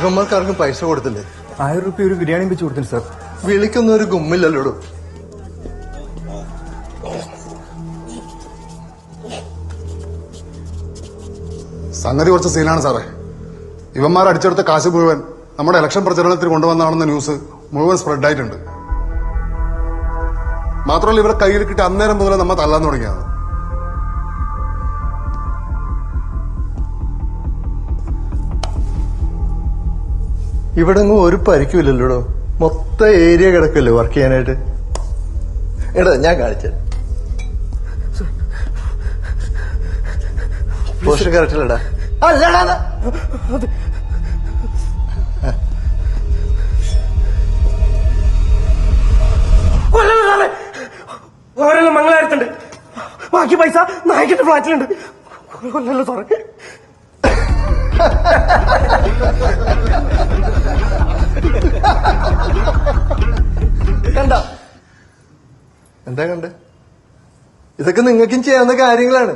ഇവന്മാർക്കാർക്കും പൈസ കൊടുത്തില്ലേ? 1000 രൂപ ഒരു ബിരിയാണി വെച്ച് കൊടുത്തില്ല സാർ. വിളിക്കുന്ന ഒരു ഗുമ്മില്ലല്ലോടു. സംഗതി കുറച്ച് സീനാണ് സാറേ. ഇവന്മാർ അടിച്ചെടുത്ത കാശ് മുഴുവൻ നമ്മുടെ ഇലക്ഷൻ പ്രചരണത്തിന് കൊണ്ടുവന്നാണെന്ന ന്യൂസ് മുഴുവൻ സ്പ്രെഡ് ആയിട്ടുണ്ട്. മാത്രമല്ല ഇവരെ കയ്യിൽ കിട്ടി അന്നേരം മുതൽ നമ്മ തല്ലാൻ തുടങ്ങിയാണ്. ഇവിടെ ഒന്നും ഒരു പരിക്കുമില്ലല്ലോടോ. മൊത്തം ഏരിയ കിടക്കല്ലേ വർക്ക് ചെയ്യാനായിട്ട്. എടാ ഞാൻ കാണിച്ച പോഷൻ കറക്റ്റല്ലടാ. അല്ലടാ ഓരെല്ലാം മംഗലാരത്തുണ്ട്. ബാക്കി പൈസ നായിക്കിന്റെ ഫ്ലാറ്റിലുണ്ട്. കൊല്ലല്ലോ സാറേ. കണ്ട എന്താ കണ്ട്? ഇതൊക്കെ നിങ്ങൾക്കും ചെയ്യാവുന്ന കാര്യങ്ങളാണ്.